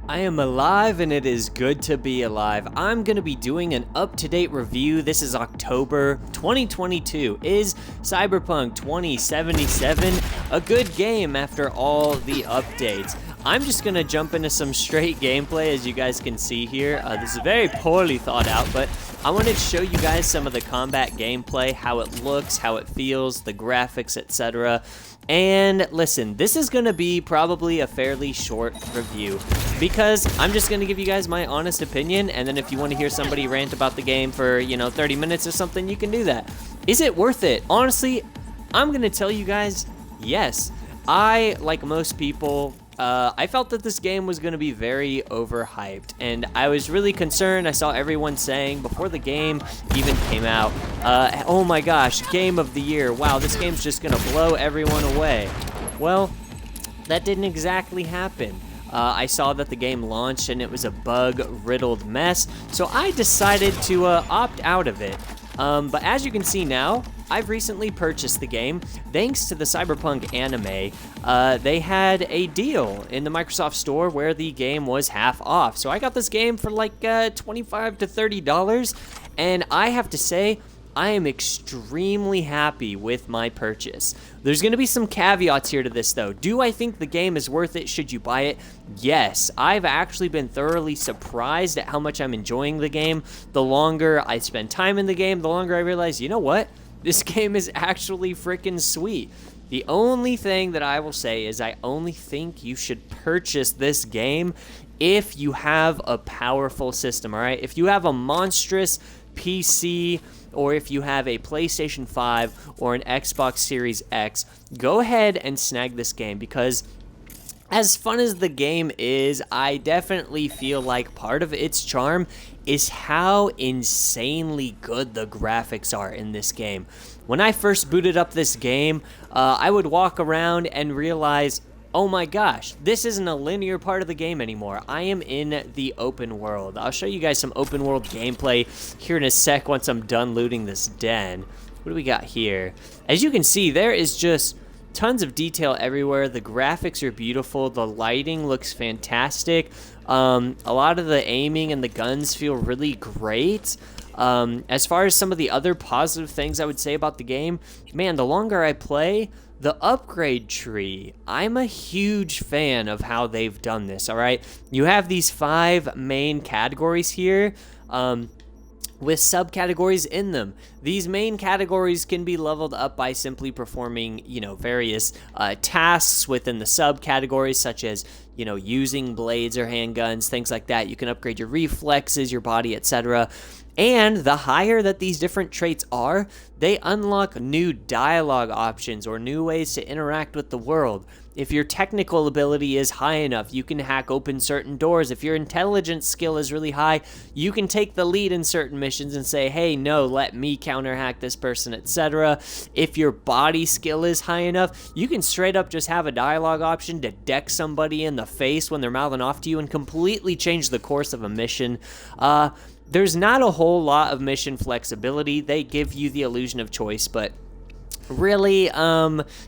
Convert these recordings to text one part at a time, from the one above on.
I am alive and it is good to be alive. I'm going to be doing an up-to-date review. This is October 2022. Is Cyberpunk 2077 a good game after all the updates? I'm just going to jump into some straight gameplay, as you guys can see here. This is very poorly thought out, but I wanted to show you guys some of the combat gameplay, how it looks, how it feels, the graphics, etc. And listen, this is going to be probably a fairly short review because I'm just going to give you guys my honest opinion, and then if you want to hear somebody rant about the game for, 30 minutes or something, you can do that. Is it worth it? Honestly, I'm going to tell you guys, yes. Like most people, I felt that this game was going to be very overhyped, and I was really concerned. I saw everyone saying before the game even came out, oh my gosh, game of the year, wow, this game's just going to blow everyone away. Well, that didn't exactly happen. I saw that the game launched and it was a bug-riddled mess, so I decided to opt out of it. But as you can see now, I've recently purchased the game thanks to the Cyberpunk anime. They had a deal in the Microsoft Store where the game was half off. So I got this game for like $25 to $30, and I have to say, I am extremely happy with my purchase. There's going to be some caveats here to this though. Do I think the game is worth it? Should you buy it? Yes. I've actually been thoroughly surprised at how much I'm enjoying the game. The longer I spend time in the game, the longer I realize, you know what? This game is actually freaking sweet. The only thing that I will say is I only think you should purchase this game if you have a powerful system, all right? If you have a monstrous PC, or if you have a PlayStation 5 or an Xbox Series X, go ahead and snag this game, because as fun as the game is, I definitely feel like part of its charm is how insanely good the graphics are in this game. When I first booted up this game, I would walk around and realize, oh my gosh, this isn't a linear part of the game anymore. I am in the open world. I'll show you guys some open world gameplay here in a sec once I'm done looting this den. What do we got here? As you can see, there is just tons of detail everywhere. The graphics are beautiful. The lighting looks fantastic. A lot of the aiming and the guns feel really great. As far as some of the other positive things I would say about the game, man, the longer I play, the upgrade tree, I'm a huge fan of how they've done this, all right? You have these 5 main categories here, with subcategories in them. These main categories can be leveled up by simply performing, various tasks within the subcategories, such as, using blades or handguns, things like that. You can upgrade your reflexes, your body, etc. And the higher that these different traits are, they unlock new dialogue options or new ways to interact with the world. If your technical ability is high enough, you can hack open certain doors. If your intelligence skill is really high, you can take the lead in certain missions and say, hey, no, let me counter-hack this person, etc. If your body skill is high enough, you can straight up just have a dialogue option to deck somebody in the face when they're mouthing off to you and completely change the course of a mission. There's not a whole lot of mission flexibility. They give you the illusion of choice, but really,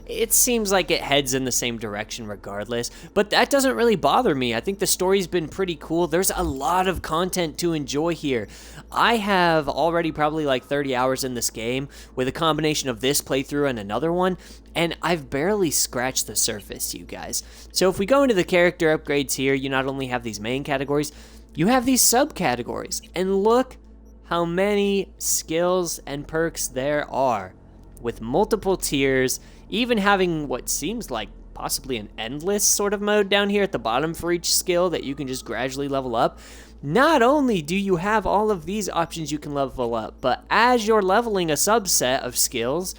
it seems like it heads in the same direction regardless, but that doesn't really bother me. I think the story's been pretty cool. There's a lot of content to enjoy here. I have already probably like 30 hours in this game with a combination of this playthrough and another one, and I've barely scratched the surface, you guys. So if we go into the character upgrades here, you not only have these main categories, you have these subcategories, and look how many skills and perks there are, with multiple tiers, even having what seems like possibly an endless sort of mode down here at the bottom for each skill that you can just gradually level up. Not only do you have all of these options you can level up, but as you're leveling a subset of skills,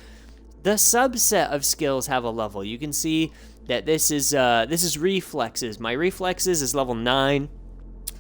the subset of skills have a level. You can see that this is reflexes. My reflexes is level 9.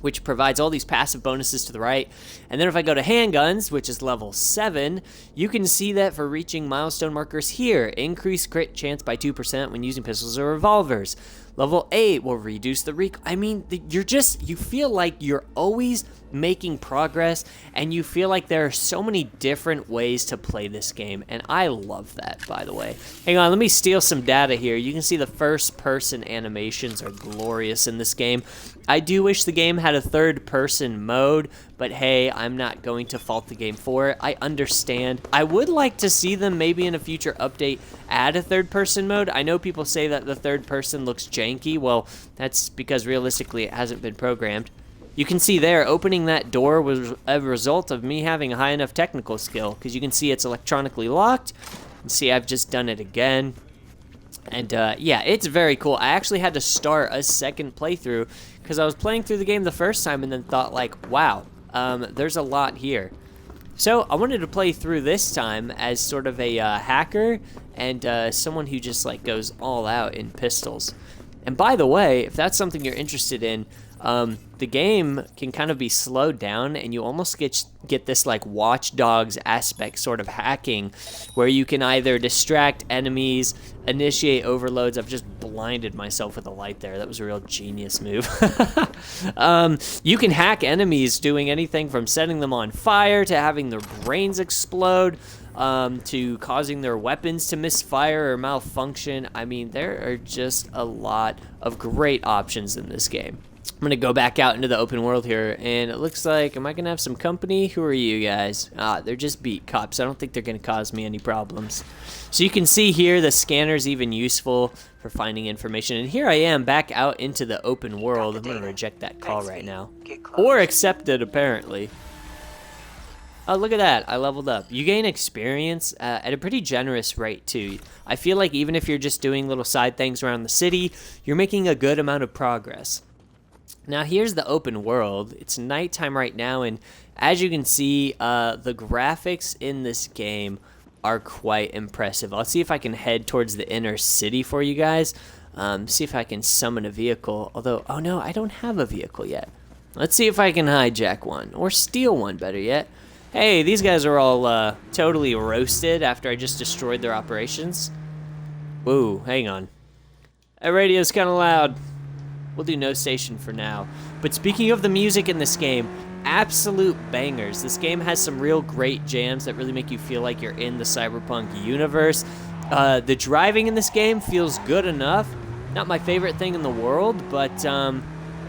Which provides all these passive bonuses to the right. And then if I go to handguns, which is level 7, you can see that for reaching milestone markers here, increase crit chance by 2% when using pistols or revolvers. Level 8 will reduce the recoil. I mean, you feel like you're always making progress, and you feel like there are so many different ways to play this game, and I love that, by the way. Hang on, let me steal some data here. You can see the first-person animations are glorious in this game. I do wish the game had a third-person mode, but hey, I'm not going to fault the game for it. I understand. I would like to see them maybe in a future update add a third-person mode. I know people say that the third person looks janky. Well, that's because realistically it hasn't been programmed. You can see there, opening that door was a result of me having a high enough technical skill, because you can see it's electronically locked. And see, I've just done it again. And yeah, it's very cool. I actually had to start a second playthrough because I was playing through the game the first time and then thought like, wow, there's a lot here. So I wanted to play through this time as sort of a hacker and someone who just like goes all out in pistols. And by the way, if that's something you're interested in, the game can kind of be slowed down, and you almost get this like Watch Dogs aspect sort of hacking, where you can either distract enemies, initiate overloads. I've just blinded myself with a light there. That was a real genius move. You can hack enemies doing anything from setting them on fire to having their brains explode, to causing their weapons to misfire or malfunction. I mean, there are just a lot of great options in this game. I'm gonna go back out into the open world here, and it looks like, am I gonna have some company? Who are you guys? They're just beat cops. I don't think they're gonna cause me any problems. So you can see here the scanner's even useful for finding information, and here I am back out into the open world. I'm gonna reject that call right now, or accept it apparently. Oh, look at that, I leveled up. You gain experience at a pretty generous rate too. I feel like even if you're just doing little side things around the city, you're making a good amount of progress. Now here's the open world. It's nighttime right now, and as you can see, the graphics in this game are quite impressive. I'll see if I can head towards the inner city for you guys. See if I can summon a vehicle, although, oh no, I don't have a vehicle yet. Let's see if I can hijack one, or steal one, better yet. Hey, these guys are all totally roasted after I just destroyed their operations. Whoa, hang on. That radio's kind of loud. We'll do no station for now. But speaking of the music in this game, absolute bangers. This game has some real great jams that really make you feel like you're in the Cyberpunk universe. The driving in this game feels good enough. Not my favorite thing in the world, but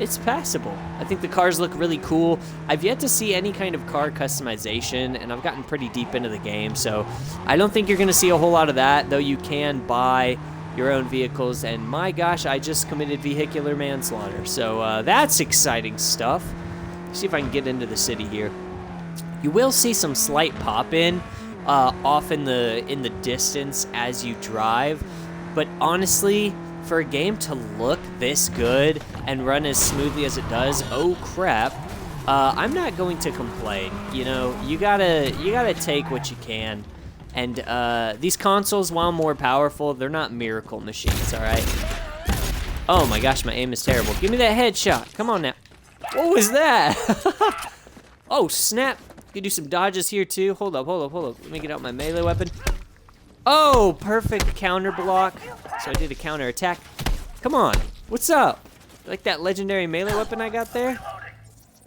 it's passable. I think the cars look really cool. I've yet to see any kind of car customization, and I've gotten pretty deep into the game, so I don't think you're going to see a whole lot of that, though you can buy your own vehicles, and my gosh, I just committed vehicular manslaughter, so that's exciting stuff. Let's see if I can get into the city here. You will see some slight pop-in off in the distance as you drive, but honestly, for a game to look this good and run as smoothly as it does, oh crap, I'm not going to complain. You know, you gotta take what you can. And these consoles, while more powerful, they're not miracle machines, all right? Oh my gosh, my aim is terrible. Give me that headshot. Come on now. What was that? Oh, snap. You can do some dodges here, too. Hold up. Let me get out my melee weapon. Oh, perfect counter block. So I did a counter attack. Come on. What's up? Like that legendary melee weapon I got there?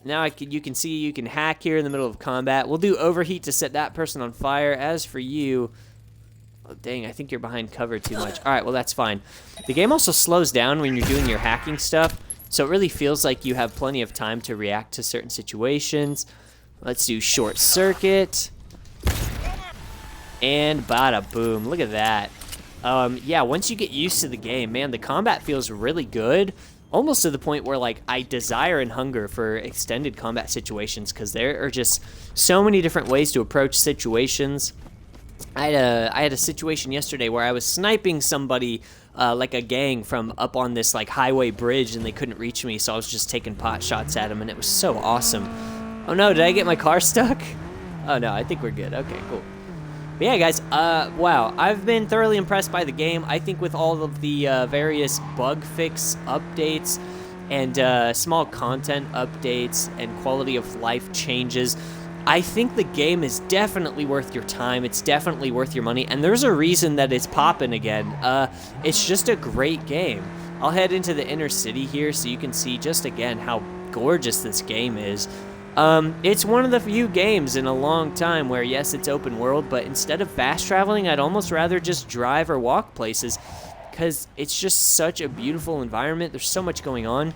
Now you can see you can hack here in the middle of combat. We'll do overheat to set that person on fire. As for you, oh, dang, I think you're behind cover too much. All right, well, that's fine. The game also slows down when you're doing your hacking stuff, so it really feels like you have plenty of time to react to certain situations. Let's do short circuit. And bada boom, look at that. Yeah, once you get used to the game, man, the combat feels really good. Almost to the point where, like, I desire and hunger for extended combat situations, because there are just so many different ways to approach situations. I had a situation yesterday where I was sniping somebody, like a gang from up on this, like, highway bridge, and they couldn't reach me, so I was just taking pot shots at them, and it was so awesome. Oh no, did I get my car stuck? Oh no, I think we're good. Okay, cool. But yeah, guys, wow, I've been thoroughly impressed by the game. I think with all of the various bug fix updates and small content updates and quality of life changes, I think the game is definitely worth your time. It's definitely worth your money, and there's a reason that it's popping again. It's just a great game. I'll head into the inner city here so you can see just again how gorgeous this game is. It's one of the few games in a long time where, yes, it's open world, but instead of fast traveling, I'd almost rather just drive or walk places because it's just such a beautiful environment. There's so much going on.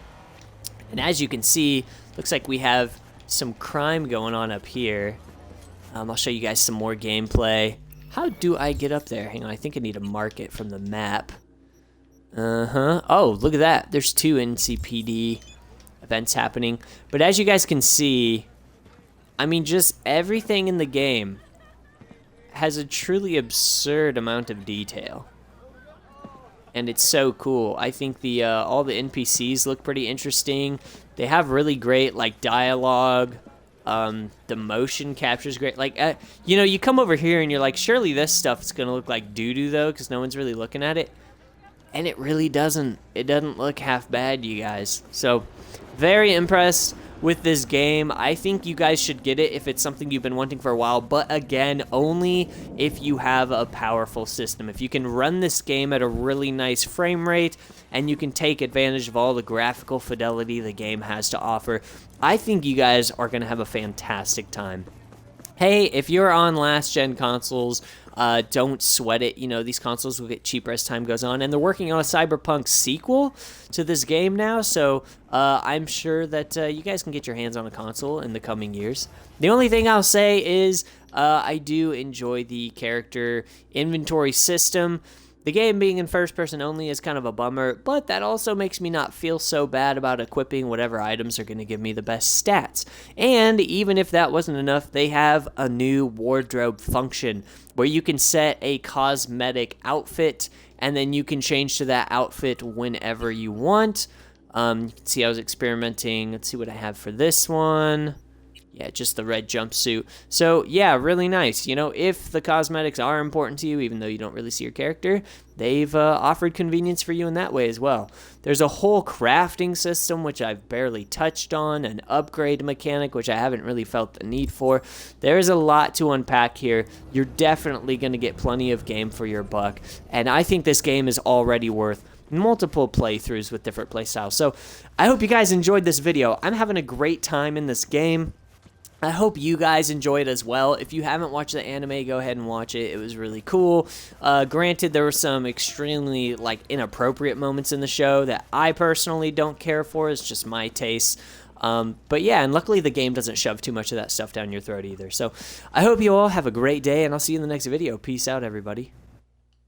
And as you can see, looks like we have some crime going on up here. I'll show you guys some more gameplay. How do I get up there? Hang on, I think I need to mark it from the map. Oh, look at that. There's 2 NCPD events happening. But as you guys can see, I mean, just everything in the game has a truly absurd amount of detail. And it's so cool. I think the all the NPCs look pretty interesting. They have really great, like, dialogue. The motion capture is great. Like, you know, you come over here and you're like, surely this stuff is going to look like doo-doo, though, because no one's really looking at it. And it really doesn't. It doesn't look half bad, you guys. So, very impressed with this game. I think you guys should get it if it's something you've been wanting for a while, but again, only if you have a powerful system. If you can run this game at a really nice frame rate and you can take advantage of all the graphical fidelity the game has to offer, I think you guys are going to have a fantastic time. Hey, if you're on last-gen consoles, don't sweat it. You know, these consoles will get cheaper as time goes on, and they're working on a Cyberpunk sequel to this game now, so I'm sure that you guys can get your hands on a console in the coming years. The only thing I'll say is I do enjoy the character inventory system. The game being in first person only is kind of a bummer, but that also makes me not feel so bad about equipping whatever items are going to give me the best stats. And even if that wasn't enough, they have a new wardrobe function where you can set a cosmetic outfit and then you can change to that outfit whenever you want. You can see I was experimenting. Let's see what I have for this one. Yeah, just the red jumpsuit. So, yeah, really nice. You know, if the cosmetics are important to you, even though you don't really see your character, they've offered convenience for you in that way as well. There's a whole crafting system, which I've barely touched on, an upgrade mechanic, which I haven't really felt the need for. There's a lot to unpack here. You're definitely going to get plenty of game for your buck, and I think this game is already worth multiple playthroughs with different playstyles. So, I hope you guys enjoyed this video. I'm having a great time in this game. I hope you guys enjoy it as well. If you haven't watched the anime, go ahead and watch it. It was really cool. Granted, there were some extremely inappropriate moments in the show that I personally don't care for. It's just my taste. But yeah, and luckily the game doesn't shove too much of that stuff down your throat either. So I hope you all have a great day, and I'll see you in the next video. Peace out, everybody.